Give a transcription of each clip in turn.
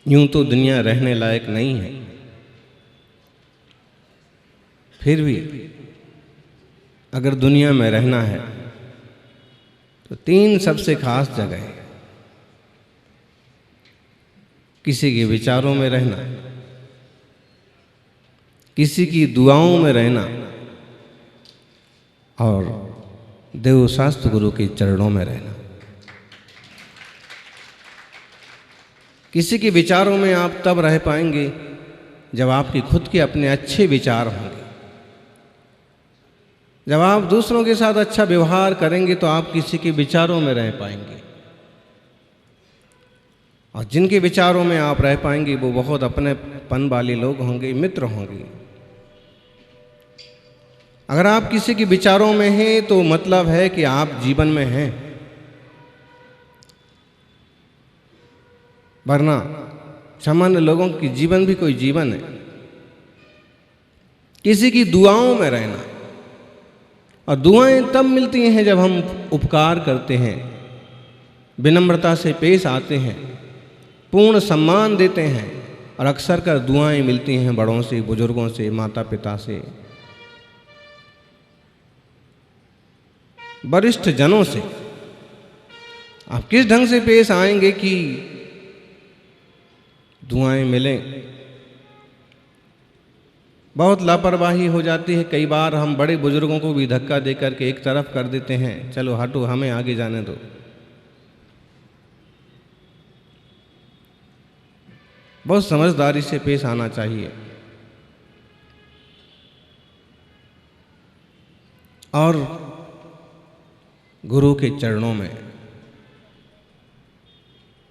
यूं तो दुनिया रहने लायक नहीं है, फिर भी अगर दुनिया में रहना है तो 3 सबसे खास जगह है। किसी के विचारों में रहना, किसी की दुआओं में रहना और देव शास्त्र गुरु के चरणों में रहना। किसी के विचारों में आप तब रह पाएंगे जब आपके खुद के अपने अच्छे विचार होंगे। जब आप दूसरों के साथ अच्छा व्यवहार करेंगे तो आप किसी के विचारों में रह पाएंगे, और जिनके विचारों में आप रह पाएंगे वो बहुत अपनेपन वाले लोग होंगे, मित्र होंगे। अगर आप किसी के विचारों में हैं तो मतलब है कि आप जीवन में हैं, वरना सामान्य लोगों की जीवन भी कोई जीवन है। किसी की दुआओं में रहना, और दुआएं तब मिलती हैं जब हम उपकार करते हैं, विनम्रता से पेश आते हैं, पूर्ण सम्मान देते हैं, और अक्सर कर दुआएं मिलती हैं बड़ों से, बुजुर्गों से, माता पिता से, वरिष्ठ जनों से। आप किस ढंग से पेश आएंगे कि दुआएं मिलें। बहुत लापरवाही हो जाती है, कई बार हम बड़े बुजुर्गों को भी धक्का दे करके एक तरफ कर देते हैं, चलो हटो हमें आगे जाने दो। बहुत समझदारी से पेश आना चाहिए। और गुरु के चरणों में,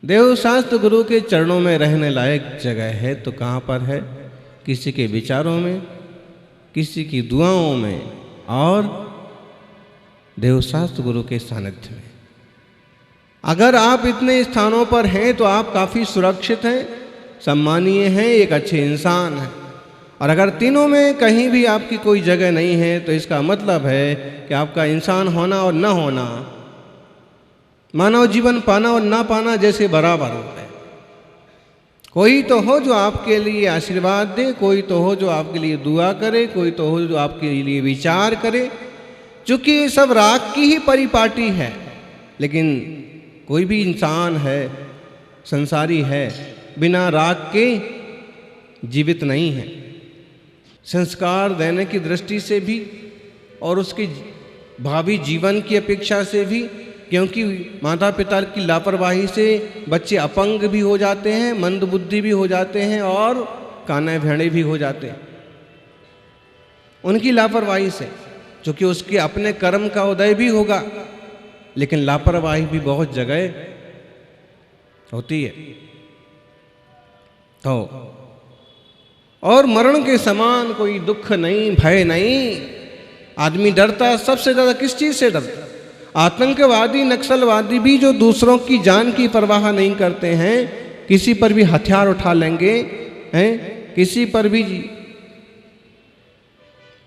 देव शास्त्र गुरु के चरणों में रहने लायक जगह है तो कहाँ पर है? किसी के विचारों में, किसी की दुआओं में, और देव शास्त्र गुरु के सानिध्य में। अगर आप इतने स्थानों पर हैं तो आप काफ़ी सुरक्षित हैं, सम्मानीय हैं, एक अच्छे इंसान हैं। और अगर तीनों में कहीं भी आपकी कोई जगह नहीं है तो इसका मतलब है कि आपका इंसान होना और न होना, मानव जीवन पाना और ना पाना जैसे बराबर हो है। कोई तो हो जो आपके लिए आशीर्वाद दे, कोई तो हो जो आपके लिए दुआ करे, कोई तो हो जो आपके लिए विचार करे। चूँकि ये सब राग की ही परिपाटी है, लेकिन कोई भी इंसान है, संसारी है, बिना राग के जीवित नहीं है। संस्कार देने की दृष्टि से भी और उसके भावी जीवन की अपेक्षा से भी, क्योंकि माता पिता की लापरवाही से बच्चे अपंग भी हो जाते हैं, मंदबुद्धि भी हो जाते हैं और काने भेड़े भी हो जाते हैं उनकी लापरवाही से। क्योंकि उसके अपने कर्म का उदय भी होगा, लेकिन लापरवाही भी बहुत जगह होती है। तो और मरण के समान कोई दुख नहीं, भय नहीं। आदमी डरता सबसे ज़्यादा किस चीज़ से डरता? आतंकवादी, नक्सलवादी भी जो दूसरों की जान की परवाह नहीं करते हैं, किसी पर भी हथियार उठा लेंगे, हैं, किसी पर भी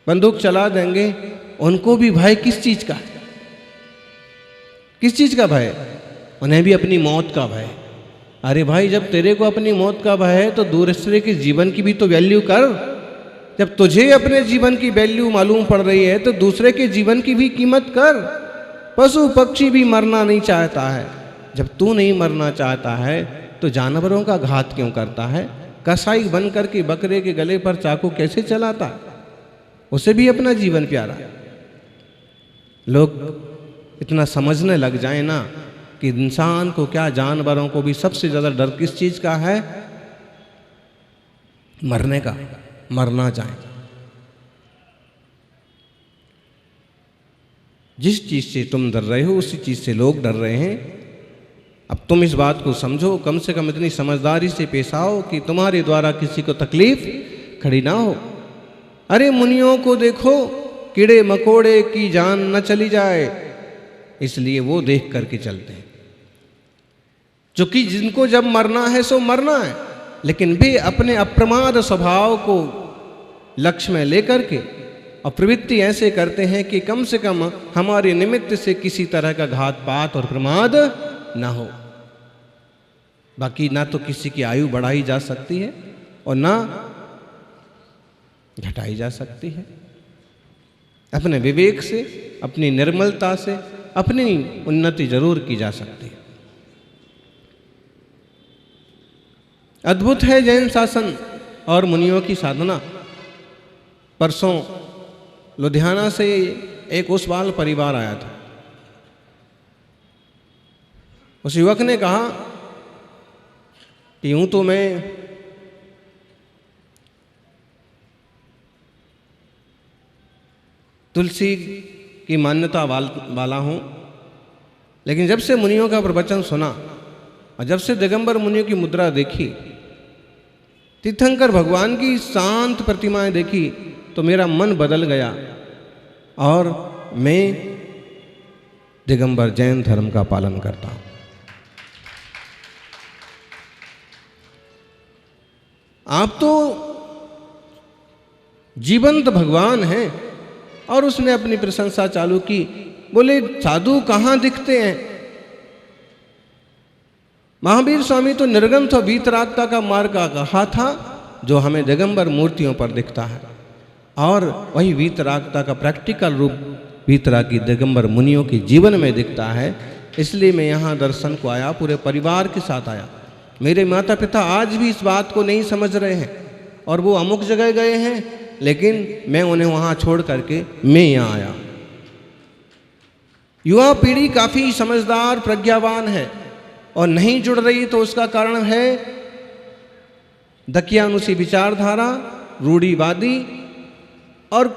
बंदूक चला देंगे, उनको भी भय किस चीज़ का है? किस चीज़ का भय? उन्हें भी अपनी मौत का भय। अरे भाई, जब तेरे को अपनी मौत का भय है तो दूसरे के जीवन की भी तो वैल्यू कर। जब तुझे अपने जीवन की वैल्यू मालूम पड़ रही है तो दूसरे के जीवन की भी कीमत कर। पशु पक्षी भी मरना नहीं चाहता है, जब तू नहीं मरना चाहता है तो जानवरों का घात क्यों करता है? कसाई बन करके बकरे के गले पर चाकू कैसे चलाता? उसे भी अपना जीवन प्यारा। लोग इतना समझने लग जाए ना कि इंसान को क्या, जानवरों को भी सबसे ज़्यादा डर किस चीज़ का है? मरने का, मरना चाहे। जिस चीज़ से तुम डर रहे हो उसी चीज़ से लोग डर रहे हैं। अब तुम इस बात को समझो, कम से कम इतनी समझदारी से पेश आओ कि तुम्हारे द्वारा किसी को तकलीफ खड़ी ना हो। अरे मुनियों को देखो, कीड़े मकोड़े की जान न चली जाए, इसलिए वो देख करके चलते हैं। क्योंकि जिनको जब मरना है सो मरना है, लेकिन वे अपने अप्रमाद स्वभाव को लक्ष्य में लेकर के और प्रवृत्ति ऐसे करते हैं कि कम से कम हमारे निमित्त से किसी तरह का घात पात और प्रमाद ना हो। बाकी ना तो किसी की आयु बढ़ाई जा सकती है और ना घटाई जा सकती है। अपने विवेक से, अपनी निर्मलता से अपनी उन्नति जरूर की जा सकती है। अद्भुत है जैन शासन और मुनियों की साधना। परसों लुधियाना से एक ओसवाल परिवार आया था। उस युवक ने कहा कि यूं तो मैं तुलसी की मान्यता वाला हूं, लेकिन जब से मुनियों का प्रवचन सुना और जब से दिगंबर मुनियों की मुद्रा देखी, तीर्थंकर भगवान की शांत प्रतिमाएं देखी, तो मेरा मन बदल गया और मैं दिगंबर जैन धर्म का पालन करता हूं। आप तो जीवंत भगवान हैं। और उसने अपनी प्रशंसा चालू की, बोले साधु कहाँ दिखते हैं? महावीर स्वामी तो निर्गंथ और वीतरागता का मार्ग का कहा था, जो हमें दिगंबर मूर्तियों पर दिखता है। और वही वीतरागता का प्रैक्टिकल रूप वीतरागी दिगंबर मुनियों के जीवन में दिखता है। इसलिए मैं यहाँ दर्शन को आया, पूरे परिवार के साथ आया। मेरे माता पिता आज भी इस बात को नहीं समझ रहे हैं और वो अमुक जगह गए हैं, लेकिन मैं उन्हें वहाँ छोड़ करके मैं यहाँ आया। युवा पीढ़ी काफ़ी समझदार प्रज्ञावान है और नहीं जुड़ रही, तो उसका कारण है दकियानुसी विचारधारा, रूढ़िवादी और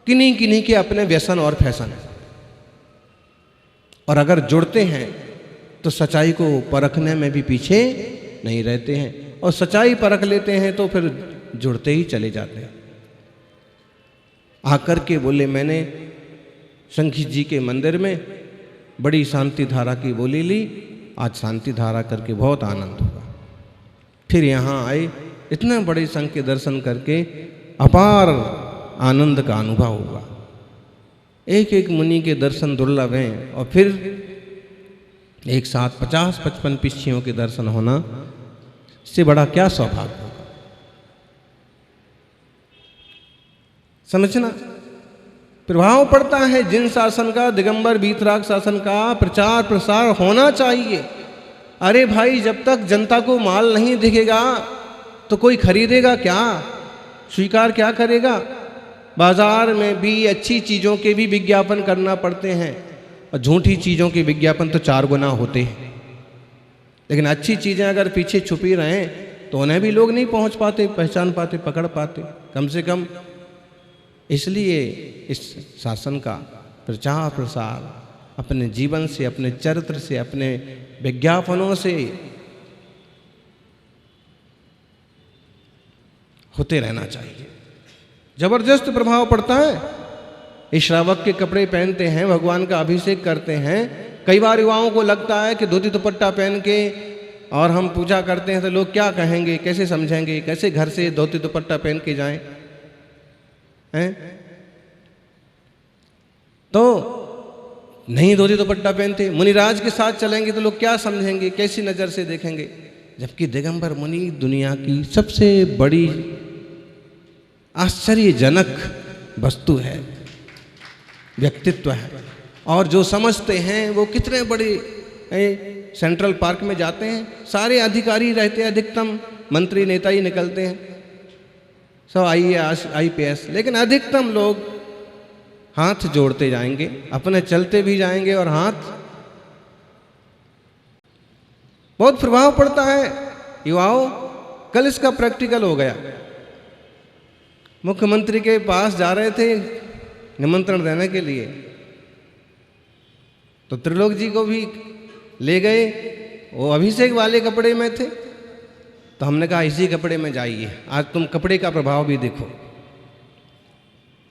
किन्हीं किन्हीं के अपने व्यसन और फैशन। और अगर जुड़ते हैं तो सच्चाई को परखने में भी पीछे नहीं रहते हैं, और सच्चाई परख लेते हैं तो फिर जुड़ते ही चले जाते हैं। आकर के बोले मैंने शंखी जी के मंदिर में बड़ी शांति धारा की बोली ली, आज शांति धारा करके बहुत आनंद होगा। फिर यहाँ आए, इतने बड़े संघ के दर्शन करके अपार आनंद का अनुभव हुआ। एक एक मुनि के दर्शन दुर्लभ हैं और फिर एक साथ 50-55 पिछियों के दर्शन होना, इससे बड़ा क्या सौभाग्य होगा। समझना प्रभाव पड़ता है जिन शासन का, दिगंबर वीतराग शासन का प्रचार प्रसार होना चाहिए। अरे भाई, जब तक जनता को माल नहीं दिखेगा तो कोई खरीदेगा क्या, स्वीकार क्या करेगा? बाजार में भी अच्छी चीज़ों के भी विज्ञापन करना पड़ते हैं और झूठी चीज़ों के विज्ञापन तो 4 गुना होते हैं। लेकिन अच्छी चीज़ें अगर पीछे छुपी रहें तो उन्हें भी लोग नहीं पहुंच पाते, पहचान पाते, पकड़ पाते। कम से कम इसलिए इस शासन का प्रचार प्रसार अपने जीवन से, अपने चरित्र से, अपने विज्ञापनों से होते रहना चाहिए। जबरदस्त प्रभाव पड़ता है। इस श्रावक के कपड़े पहनते हैं, भगवान का अभिषेक करते हैं। कई बार युवाओं को लगता है कि धोती दुपट्टा पहन के और हम पूजा करते हैं तो लोग क्या कहेंगे, कैसे समझेंगे, कैसे घर से धोती दुपट्टा पहन के जाएं, हैं? तो नहीं धोती दुपट्टा पहनते, मुनिराज के साथ चलेंगे तो लोग क्या समझेंगे, कैसी नज़र से देखेंगे। जबकि दिगंबर मुनि दुनिया की सबसे बड़ी आश्चर्यजनक वस्तु है, व्यक्तित्व है। और जो समझते हैं वो कितने बड़े सेंट्रल पार्क में जाते हैं, सारे अधिकारी रहते हैं, अधिकतम मंत्री नेता ही निकलते हैं, सब IAS, लेकिन अधिकतम लोग हाथ जोड़ते जाएंगे, अपने चलते भी जाएंगे और हाथ। बहुत प्रभाव पड़ता है युवाओं। कल इसका प्रैक्टिकल हो गया। मुख्यमंत्री के पास जा रहे थे निमंत्रण देने के लिए, तो त्रिलोक जी को भी ले गए। वो अभिषेक वाले कपड़े में थे, तो हमने कहा इसी कपड़े में जाइए, आज तुम कपड़े का प्रभाव भी देखो।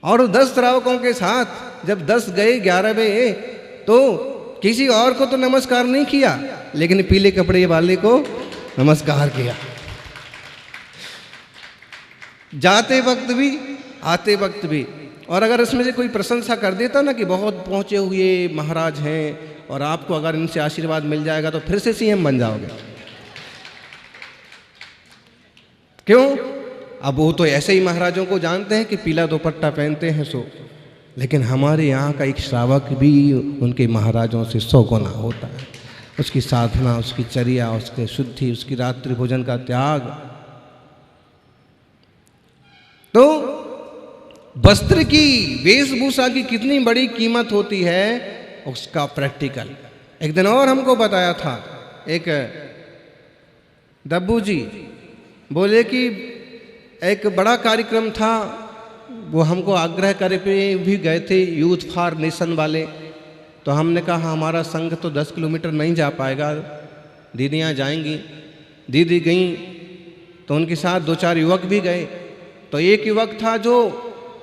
और 10 श्रावकों के साथ जब 10 गए, 11वें, तो किसी और को तो नमस्कार नहीं किया, लेकिन पीले कपड़े वाले को नमस्कार किया। जाते वक्त भी आते वक्त भी। और अगर इसमें से कोई प्रशंसा कर देता ना कि बहुत पहुँचे हुए महाराज हैं और आपको अगर इनसे आशीर्वाद मिल जाएगा तो फिर से सीएम बन जाओगे। क्यों? अब वो तो ऐसे ही महाराजों को जानते हैं कि पीला दुपट्टा पहनते हैं सो, लेकिन हमारे यहाँ का एक श्रावक भी उनके महाराजों से 100 गुना होता है। उसकी साधना, उसकी चर्या, उसकी शुद्धि, उसकी रात्रि भोजन का त्याग। तो वस्त्र की, वेशभूषा की कितनी बड़ी कीमत होती है, उसका प्रैक्टिकल। एक दिन और हमको बताया था एक डब्बू जी, बोले कि एक बड़ा कार्यक्रम था, वो हमको आग्रह करे पे भी गए थे, यूथ फॉर नेशन वाले। तो हमने कहा हमारा संघ तो 10 किलोमीटर नहीं जा पाएगा, दीदियाँ जाएंगी। दीदी गई तो उनके साथ 2-4 युवक भी गए। तो एक युवक था जो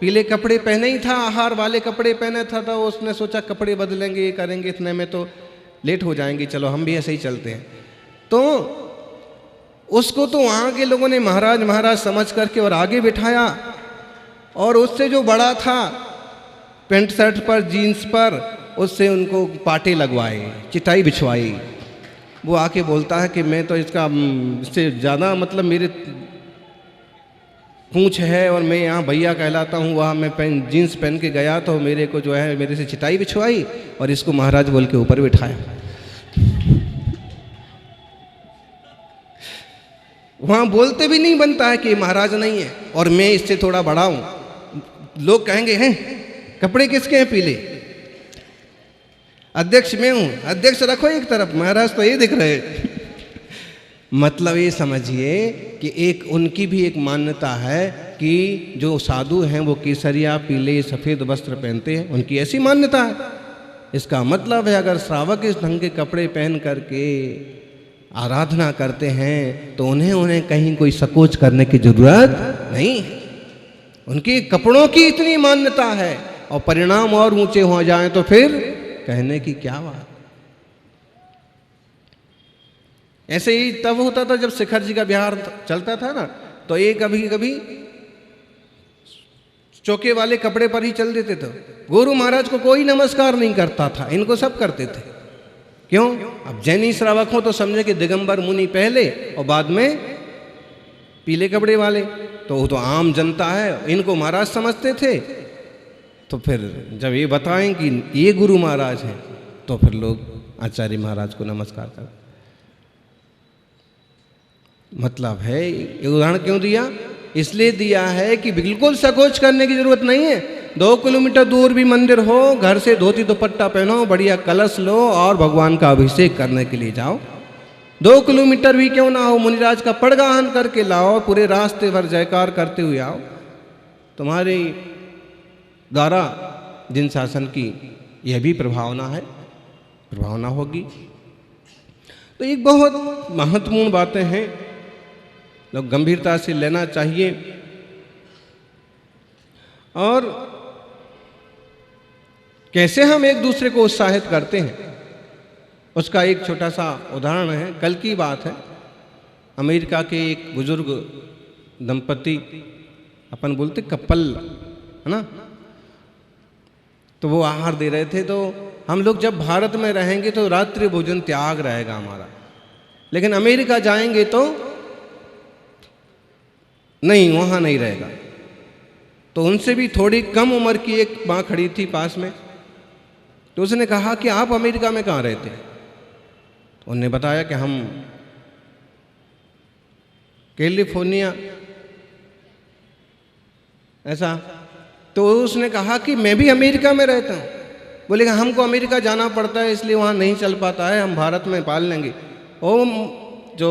पीले कपड़े पहने ही था, आहार वाले कपड़े पहने था, तो उसने सोचा कपड़े बदलेंगे, ये करेंगे, इतने में तो लेट हो जाएंगे, चलो हम भी ऐसे ही चलते हैं। तो उसको तो वहाँ के लोगों ने महाराज महाराज समझ करके और आगे बिठाया, और उससे जो बड़ा था पेंट शर्ट पर, जीन्स पर, उससे उनको पाटे लगवाए, चिटाई बिछवाई। वो आके बोलता है कि मैं तो इससे ज़्यादा मतलब मेरे पूंछ है और मैं यहाँ भैया कहलाता हूँ। वहाँ मैं जीन्स पहन के गया तो मेरे को जो है मेरे से चिटाई बिछवाई और इसको महाराज बोल के ऊपर बिठाया। वहाँ बोलते भी नहीं बनता है कि महाराज नहीं है और मैं इससे थोड़ा बड़ा हूँ। लोग कहेंगे हैं कपड़े किसके हैं पीले, अध्यक्ष मैं हूँ, अध्यक्ष रखो एक तरफ, महाराज तो ये दिख रहे। मतलब ये समझिए कि एक उनकी भी एक मान्यता है कि जो साधु हैं वो केसरिया पीले सफ़ेद वस्त्र पहनते हैं, उनकी ऐसी मान्यता है। इसका मतलब है अगर श्रावक इस ढंग के कपड़े पहन करके आराधना करते हैं तो उन्हें कहीं कोई संकोच करने की जरूरत नहीं। उनके कपड़ों की इतनी मान्यता है और परिणाम और ऊंचे हो जाएं तो फिर कहने की क्या बात। ऐसे ही तब होता था जब शिखर जी का बिहार चलता था ना, तो ये कभी कभी चौके वाले कपड़े पर ही चल देते थे। गुरु महाराज को कोई नमस्कार नहीं करता था, इनको सब करते थे। क्यों? अब जैनी श्रावक हो तो समझे कि दिगंबर मुनि पहले और बाद में पीले कपड़े वाले, तो वो तो आम जनता है, इनको महाराज समझते थे। तो फिर जब ये बताएं कि ये गुरु महाराज हैं तो फिर लोग आचार्य महाराज को नमस्कार करते। मतलब है, ये उदाहरण क्यों दिया? इसलिए दिया है कि बिल्कुल संकोच करने की जरूरत नहीं है। 2 किलोमीटर दूर भी मंदिर हो, घर से धोती दुपट्टा पहनो, बढ़िया कलश लो और भगवान का अभिषेक करने के लिए जाओ। 2 किलोमीटर भी क्यों ना हो, मुनिराज का पड़गाहन करके लाओ, पूरे रास्ते भर जयकार करते हुए आओ। तुम्हारे द्वारा जिन शासन की यह भी प्रभावना है, प्रभावना होगी। तो एक बहुत महत्वपूर्ण बातें हैं, लोग गंभीरता से लेना चाहिए। और कैसे हम एक दूसरे को उत्साहित करते हैं उसका एक छोटा सा उदाहरण है। कल की बात है, अमेरिका के एक बुजुर्ग दंपति, अपन बोलते कपल है ना, तो वो आहार दे रहे थे। तो हम लोग जब भारत में रहेंगे तो रात्रि भोजन त्याग रहेगा हमारा, लेकिन अमेरिका जाएंगे तो नहीं, वहाँ नहीं रहेगा। तो उनसे भी थोड़ी कम उम्र की एक माँ खड़ी थी पास में, तो उसने कहा कि आप अमेरिका में कहाँ रहते हैं? तो उन्होंने बताया कि हम कैलिफोर्निया, ऐसा। तो उसने कहा कि मैं भी अमेरिका में रहता हूँ। बोले कि हमको अमेरिका जाना पड़ता है इसलिए वहाँ नहीं चल पाता है, हम भारत में पाल लेंगे। वो जो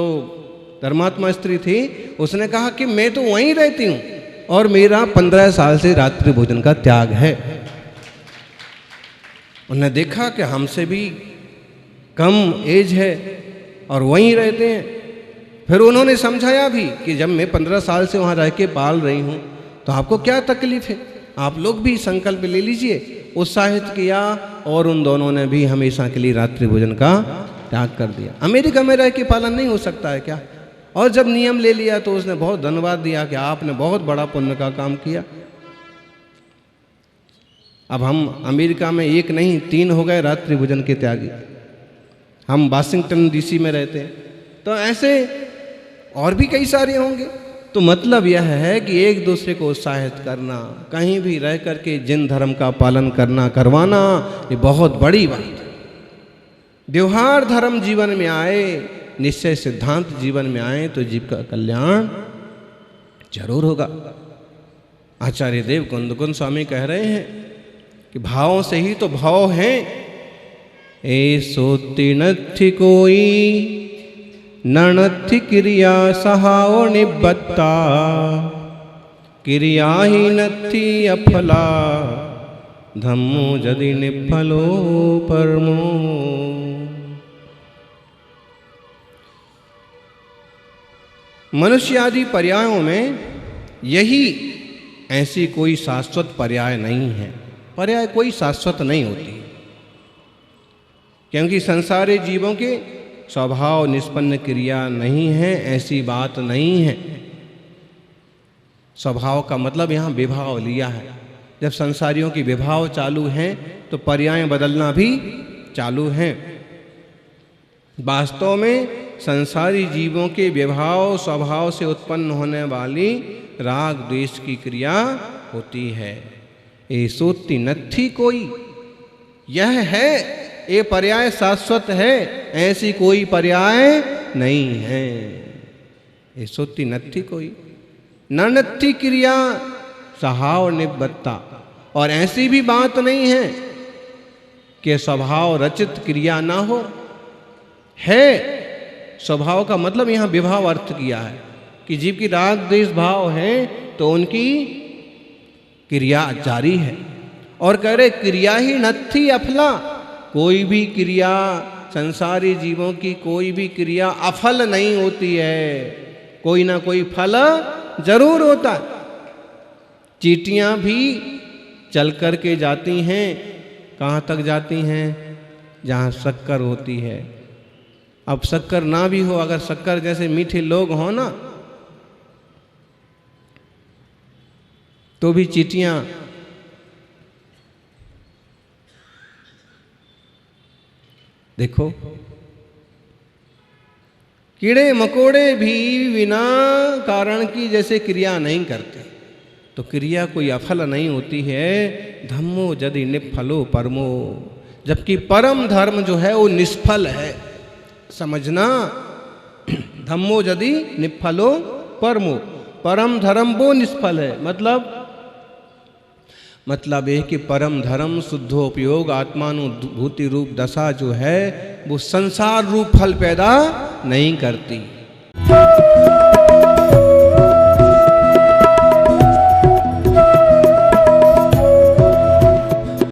धर्मात्मा स्त्री थी उसने कहा कि मैं तो वहीं रहती हूँ और मेरा 15 साल से रात्रि भोजन का त्याग है। उन्होंने देखा कि हमसे भी कम एज है और वहीं रहते हैं। फिर उन्होंने समझाया भी कि जब मैं 15 साल से वहाँ रह के पाल रही हूँ तो आपको क्या तकलीफ है, आप लोग भी संकल्प ले लीजिए। उत्साहित किया और उन दोनों ने भी हमेशा के लिए रात्रि भोजन का त्याग कर दिया। अमेरिका में रह के पालन नहीं हो सकता है क्या? और जब नियम ले लिया तो उसने बहुत धन्यवाद दिया कि आपने बहुत बड़ा पुण्य का काम किया। अब हम अमेरिका में 1 नहीं 3 हो गए रात्रि भोजन के त्यागी। हम वाशिंगटन डीसी में रहते हैं, तो ऐसे और भी कई सारे होंगे। तो मतलब यह है कि एक दूसरे को उत्साहित करना, कहीं भी रह करके जिन धर्म का पालन करना करवाना, ये बहुत बड़ी बात है। व्यवहार धर्म जीवन में आए, निश्चय सिद्धांत जीवन में आए तो जीव का कल्याण जरूर होगा। आचार्य देव कुंदकुंद स्वामी कह रहे हैं कि भावों से ही तो भाव हैं। ए सोती नथी कोई ननथी क्रिया सहाओ निबत्ता, क्रिया ही नथी अफला धम्मो जदि निफलो परमो। मनुष्य आदि पर्यायों में यही ऐसी कोई शाश्वत पर्याय नहीं है। पर्याय कोई शाश्वत नहीं होती, क्योंकि संसारी जीवों के स्वभाव निष्पन्न क्रिया नहीं है, ऐसी बात नहीं है। स्वभाव का मतलब यहाँ विभाव लिया है। जब संसारियों की विभाव चालू हैं तो पर्याय बदलना भी चालू हैं। वास्तव में संसारी जीवों के विभाव स्वभाव से उत्पन्न होने वाली राग द्वेष की क्रिया होती है। ये सोती नथी कोई, यह है ये पर्याय शाश्वत है, ऐसी कोई पर्याय नहीं है। ये सोती नथी कोई न नथी क्रिया सहाव निबत्ता, और ऐसी भी बात नहीं है कि स्वभाव रचित क्रिया ना हो। है स्वभाव का मतलब यहाँ विभाव अर्थ किया है कि जीव की राग द्वेष भाव है तो उनकी क्रिया जारी है। और कह रहे क्रिया ही नथी अफला, कोई भी क्रिया संसारी जीवों की कोई भी क्रिया अफल नहीं होती है, कोई ना कोई फल जरूर होता है। चींटियां भी चल कर के जाती हैं, कहाँ तक जाती हैं? जहाँ शक्कर होती है। अब शक्कर ना भी हो, अगर शक्कर जैसे मीठे लोग हो ना, तो भी चींटियां देखो, कीड़े मकोड़े भी बिना कारण की जैसे क्रिया नहीं करते, तो क्रिया कोई अफल नहीं होती है। धम्मो यदि निफलो परमो, जबकि परम धर्म जो है वो निष्फल है। समझना, धम्मो यदि निफलो परमो, परम धर्म वो निष्फल है। मतलब यह कि परम धर्म शुद्धोपयोग आत्मानुभूति रूप दशा जो है वो संसार रूप फल पैदा नहीं करती।